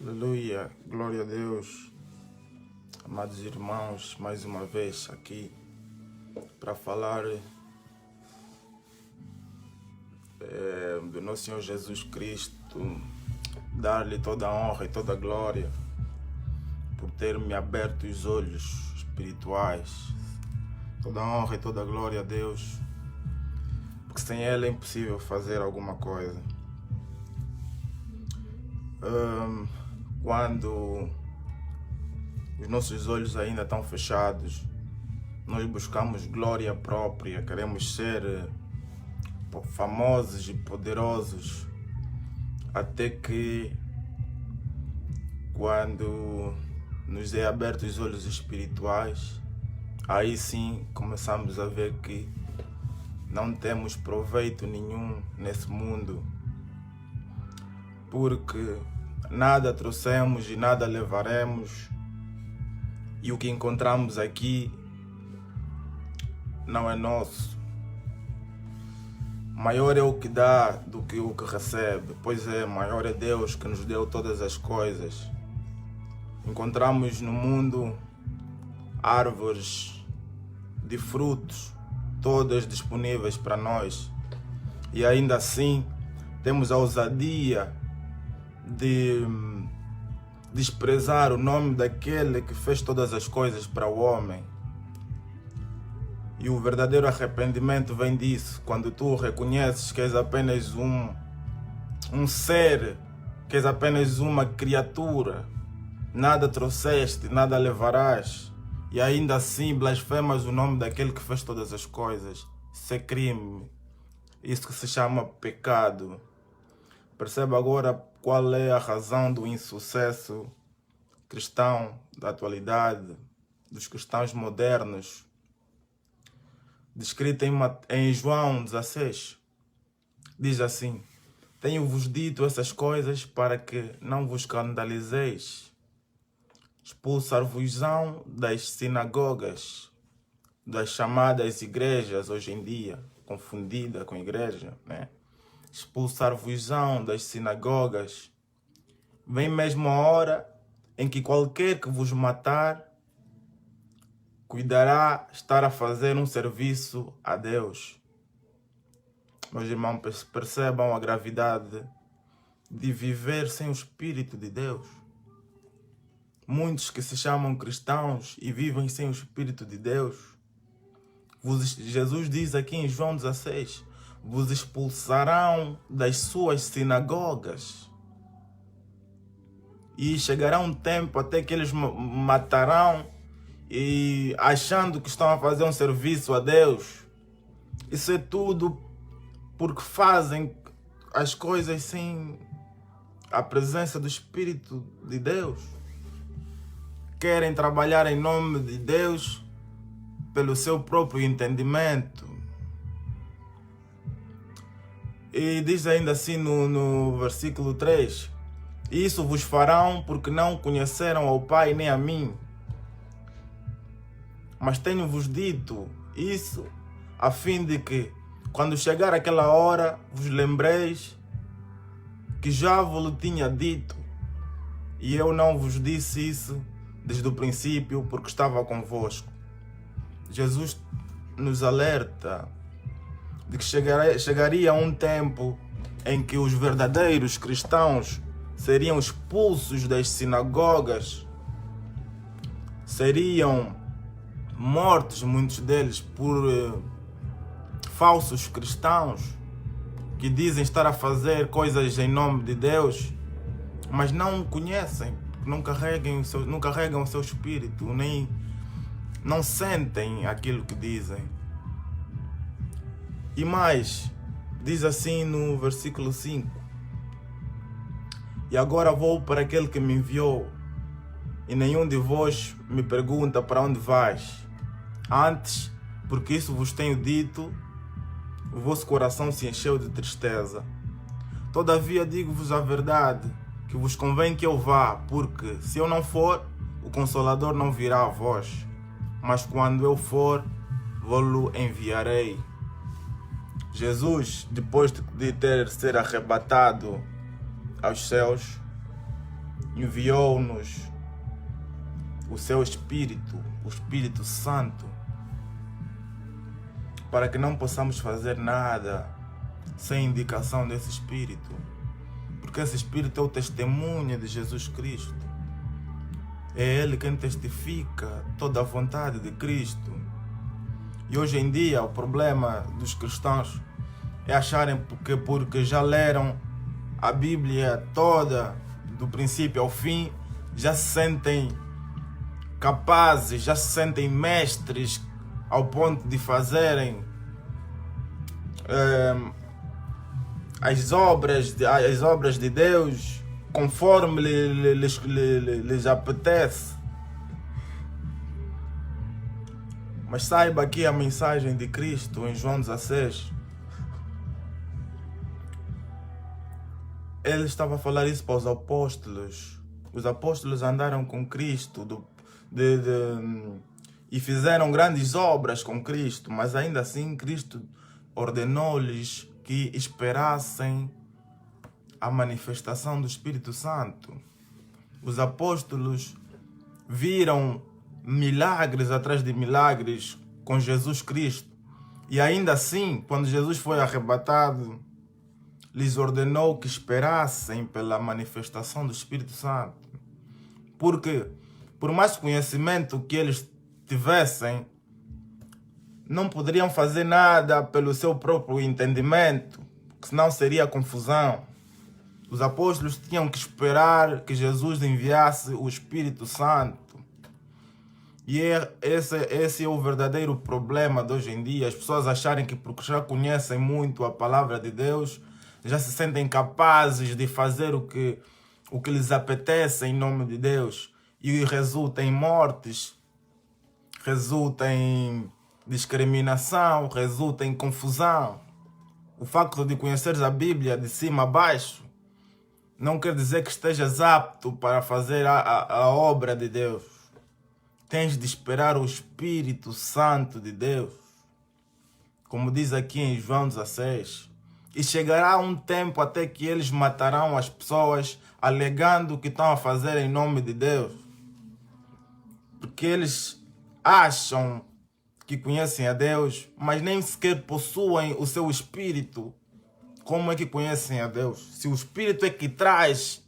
Aleluia, glória a Deus. Amados irmãos, mais uma vez aqui para falar do nosso Senhor Jesus Cristo, dar-lhe toda a honra e toda a glória por ter me aberto os olhos espirituais. Toda a honra e toda a glória a Deus, porque sem Ele é impossível fazer alguma coisa. Quando os nossos olhos ainda estão fechados, nós buscamos glória própria, queremos ser famosos e poderosos, até que quando nos é aberto os olhos espirituais, aí sim começamos a ver que não temos proveito nenhum nesse mundo, porque nada trouxemos e nada levaremos, e o que encontramos aqui não é nosso. Maior é o que dá do que o que recebe, pois é, maior é Deus que nos deu todas as coisas. Encontramos no mundo árvores de frutos, todas disponíveis para nós, e ainda assim temos a ousadia de desprezar o nome daquele que fez todas as coisas para o homem. E o verdadeiro arrependimento vem disso, quando tu reconheces que és apenas um ser, que és apenas uma criatura, nada trouxeste, nada levarás, e ainda assim blasfemas o nome daquele que fez todas as coisas. Isso é crime, isso que se chama pecado. Perceba agora qual é a razão do insucesso cristão da atualidade, dos cristãos modernos, descrita em João 16. Diz assim: tenho-vos dito essas coisas para que não vos escandalizeis. Expulsar-vos-ão das sinagogas, das chamadas igrejas hoje em dia, confundida com igreja, né? Expulsar-vos-ão das sinagogas. Vem mesmo a hora em que qualquer que vos matar cuidará estar a fazer um serviço a Deus. Meus irmãos, percebam a gravidade de viver sem o Espírito de Deus. Muitos que se chamam cristãos e vivem sem o Espírito de Deus. Jesus diz aqui em João 16, vos expulsarão das suas sinagogas. E chegará um tempo até que eles matarão, e achando que estão a fazer um serviço a Deus. Isso é tudo porque fazem as coisas sem a presença do Espírito de Deus. Querem trabalhar em nome de Deus pelo seu próprio entendimento. E diz ainda assim no versículo 3, isso vos farão porque não conheceram ao Pai nem a mim. Mas tenho-vos dito isso a fim de que, quando chegar aquela hora, vos lembreis que já vos tinha dito, e eu não vos disse isso desde o princípio porque estava convosco. Jesus nos alerta de que chegaria um tempo em que os verdadeiros cristãos seriam expulsos das sinagogas, seriam mortos, muitos deles, por falsos cristãos que dizem estar a fazer coisas em nome de Deus, mas não conhecem, não carregam o seu espírito, nem não sentem aquilo que dizem. E mais, diz assim no versículo 5, e agora vou para aquele que me enviou, e nenhum de vós me pergunta para onde vais. Antes, porque isso vos tenho dito, o vosso coração se encheu de tristeza. Todavia digo-vos a verdade, que vos convém que eu vá, porque se eu não for, o Consolador não virá a vós. Mas quando eu for, vou-lo enviarei. Jesus, depois de ser arrebatado aos céus, enviou-nos o seu Espírito, o Espírito Santo, para que não possamos fazer nada sem indicação desse Espírito. Porque esse Espírito é o testemunho de Jesus Cristo. É Ele quem testifica toda a vontade de Cristo. E hoje em dia o problema dos cristãos é acharem que porque já leram a Bíblia toda, do princípio ao fim, já se sentem capazes, já se sentem mestres ao ponto de fazerem as obras de Deus conforme lhes apetece. Mas saiba aqui a mensagem de Cristo em João 16. Ele estava a falar isso para os apóstolos. Os apóstolos andaram com Cristo e fizeram grandes obras com Cristo, mas ainda assim Cristo ordenou-lhes que esperassem a manifestação do Espírito Santo. Os apóstolos viram milagres atrás de milagres com Jesus Cristo. E ainda assim, quando Jesus foi arrebatado, lhes ordenou que esperassem pela manifestação do Espírito Santo. Porque, por mais conhecimento que eles tivessem, não poderiam fazer nada pelo seu próprio entendimento, senão seria confusão. Os apóstolos tinham que esperar que Jesus enviasse o Espírito Santo. E esse é o verdadeiro problema de hoje em dia. As pessoas acharem que porque já conhecem muito a palavra de Deus, já se sentem capazes de fazer o que lhes apetece em nome de Deus. E resulta em mortes, resulta em discriminação, resulta em confusão. O facto de conheceres a Bíblia de cima a baixo não quer dizer que estejas apto para fazer a obra de Deus. Tens de esperar o Espírito Santo de Deus. Como diz aqui em João 16. E chegará um tempo até que eles matarão as pessoas alegando que estão a fazer em nome de Deus. Porque eles acham que conhecem a Deus, mas nem sequer possuem o seu Espírito. Como é que conhecem a Deus? Se o Espírito é que traz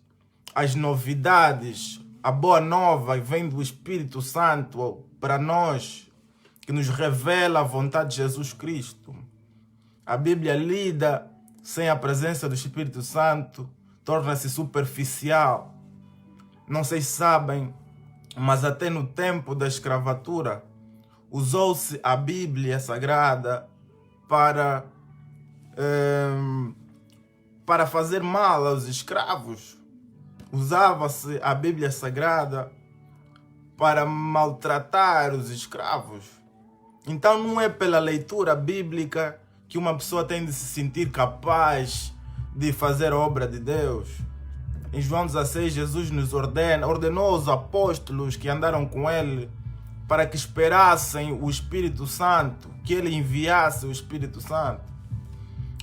as novidades, a boa nova vem do Espírito Santo para nós, que nos revela a vontade de Jesus Cristo. A Bíblia lida sem a presença do Espírito Santo torna-se superficial. Não sei se sabem, mas até no tempo da escravatura usou-se a Bíblia Sagrada para fazer mal aos escravos. Usava-se a Bíblia Sagrada para maltratar os escravos. Então não é pela leitura bíblica que uma pessoa tem de se sentir capaz de fazer a obra de Deus. Em João 16, Jesus nos ordenou aos apóstolos que andaram com ele para que esperassem o Espírito Santo, que ele enviasse o Espírito Santo.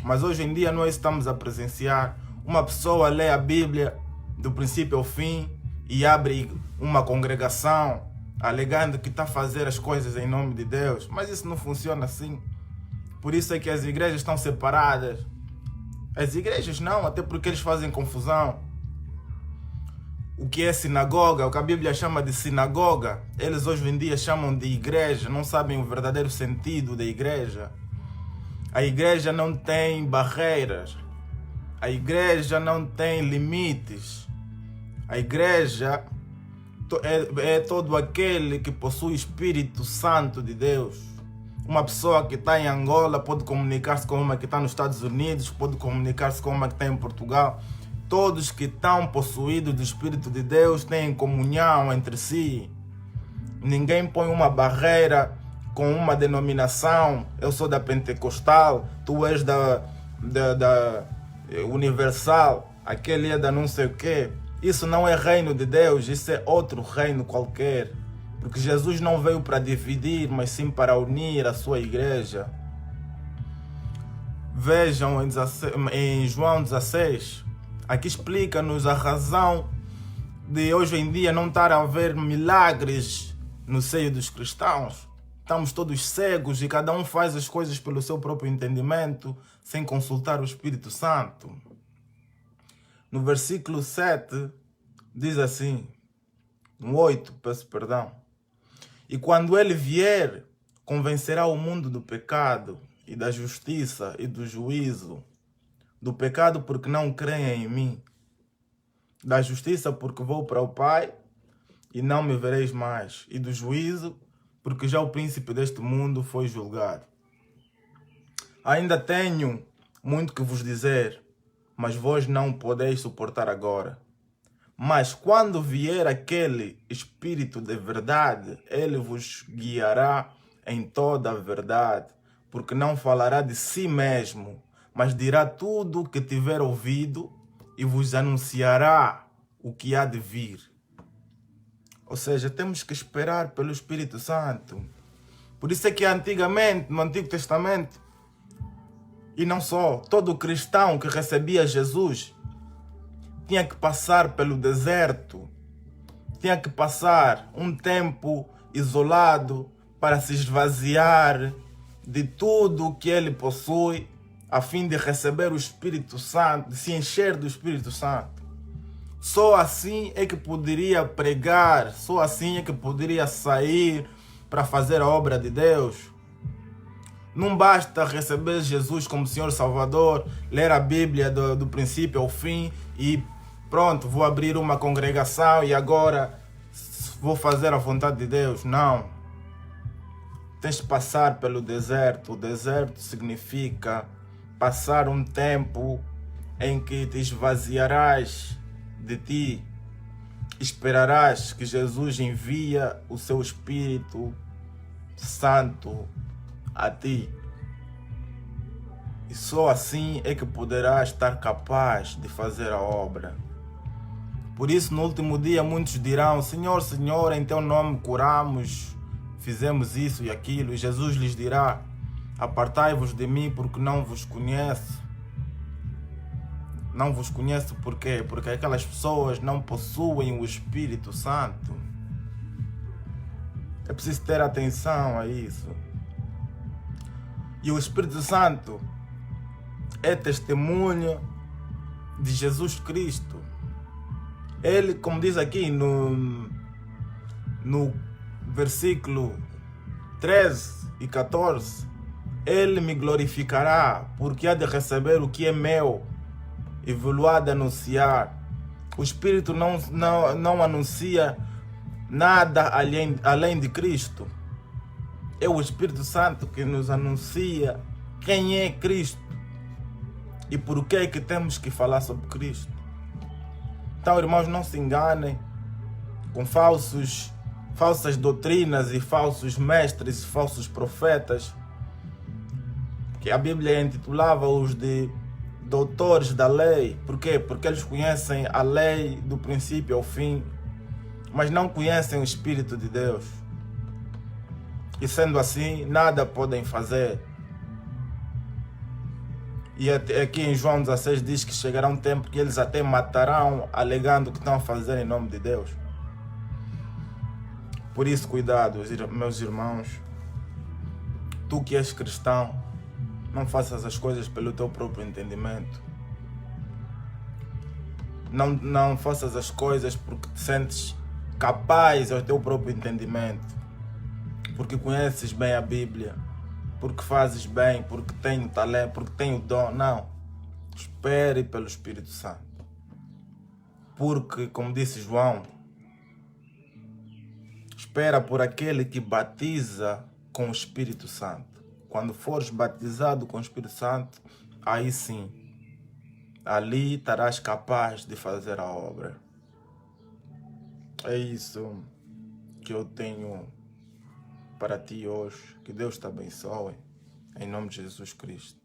Mas hoje em dia nós estamos a presenciar. Uma pessoa lê a Bíblia do princípio ao fim e abre uma congregação alegando que está a fazer as coisas em nome de Deus. Mas isso não funciona assim. Por isso é que as igrejas estão separadas. As igrejas não, até porque eles fazem confusão. O que é sinagoga, o que a Bíblia chama de sinagoga, eles hoje em dia chamam de igreja, não sabem o verdadeiro sentido da igreja. A igreja não tem barreiras, a igreja não tem limites. A igreja é todo aquele que possui o Espírito Santo de Deus. Uma pessoa que está em Angola pode comunicar-se com uma que está nos Estados Unidos, pode comunicar-se com uma que está em Portugal. Todos que estão possuídos do Espírito de Deus têm comunhão entre si. Ninguém põe uma barreira com uma denominação. Eu sou da Pentecostal, tu és da Universal, aquele é da não sei o quê. Isso não é reino de Deus, isso é outro reino qualquer. Porque Jesus não veio para dividir, mas sim para unir a sua igreja. Vejam em João 16, aqui explica-nos a razão de hoje em dia não estar a haver milagres no seio dos cristãos. Estamos todos cegos e cada um faz as coisas pelo seu próprio entendimento, sem consultar o Espírito Santo. No versículo 7, diz assim, no 8, peço perdão. E quando ele vier, convencerá o mundo do pecado e da justiça e do juízo. Do pecado porque não creem em mim. Da justiça porque vou para o Pai e não me vereis mais. E do juízo porque já o príncipe deste mundo foi julgado. Ainda tenho muito que vos dizer, mas vós não podeis suportar agora. Mas quando vier aquele Espírito de verdade, ele vos guiará em toda a verdade, porque não falará de si mesmo, mas dirá tudo o que tiver ouvido e vos anunciará o que há de vir. Ou seja, temos que esperar pelo Espírito Santo. Por isso é que antigamente, no Antigo Testamento, e não só, todo cristão que recebia Jesus tinha que passar pelo deserto, tinha que passar um tempo isolado para se esvaziar de tudo o que ele possui, a fim de receber o Espírito Santo, de se encher do Espírito Santo. Só assim é que poderia pregar, só assim é que poderia sair para fazer a obra de Deus. Não basta receber Jesus como Senhor Salvador, ler a Bíblia do princípio ao fim e pronto, vou abrir uma congregação e agora vou fazer a vontade de Deus. Não. Tens de passar pelo deserto. O deserto significa passar um tempo em que te esvaziarás de ti. Esperarás que Jesus envia o seu Espírito Santo a ti. E só assim é que poderás estar capaz de fazer a obra. Por isso, no último dia, muitos dirão, Senhor, Senhor, em teu nome curamos, fizemos isso e aquilo. E Jesus lhes dirá, apartai-vos de mim porque não vos conheço. Não vos conheço por quê? Porque aquelas pessoas não possuem o Espírito Santo. É preciso ter atenção a isso. E o Espírito Santo é testemunho de Jesus Cristo. Ele, como diz aqui no versículo 13 e 14, ele me glorificará, porque há de receber o que é meu e vou há de anunciar. O Espírito não anuncia nada além de Cristo. É o Espírito Santo que nos anuncia quem é Cristo e por que é que temos que falar sobre Cristo. Então, irmãos, não se enganem com falsas doutrinas e falsos mestres e falsos profetas, que a Bíblia intitulava-os de doutores da lei. Por quê? Porque eles conhecem a lei do princípio ao fim, mas não conhecem o Espírito de Deus. E sendo assim, nada podem fazer. E aqui em João 16 diz que chegará um tempo que eles até matarão, alegando que estão a fazer em nome de Deus. Por isso, cuidado, meus irmãos. Tu que és cristão, não faças as coisas pelo teu próprio entendimento. Não faças as coisas porque te sentes capaz ao teu próprio entendimento. Porque conheces bem a Bíblia. Porque fazes bem, porque tem o talento, porque tem o dom. Não. Espere pelo Espírito Santo. Porque, como disse João, espera por aquele que batiza com o Espírito Santo. Quando fores batizado com o Espírito Santo, aí sim, ali estarás capaz de fazer a obra. É isso que eu tenho para ti hoje. Que Deus te abençoe. Em nome de Jesus Cristo.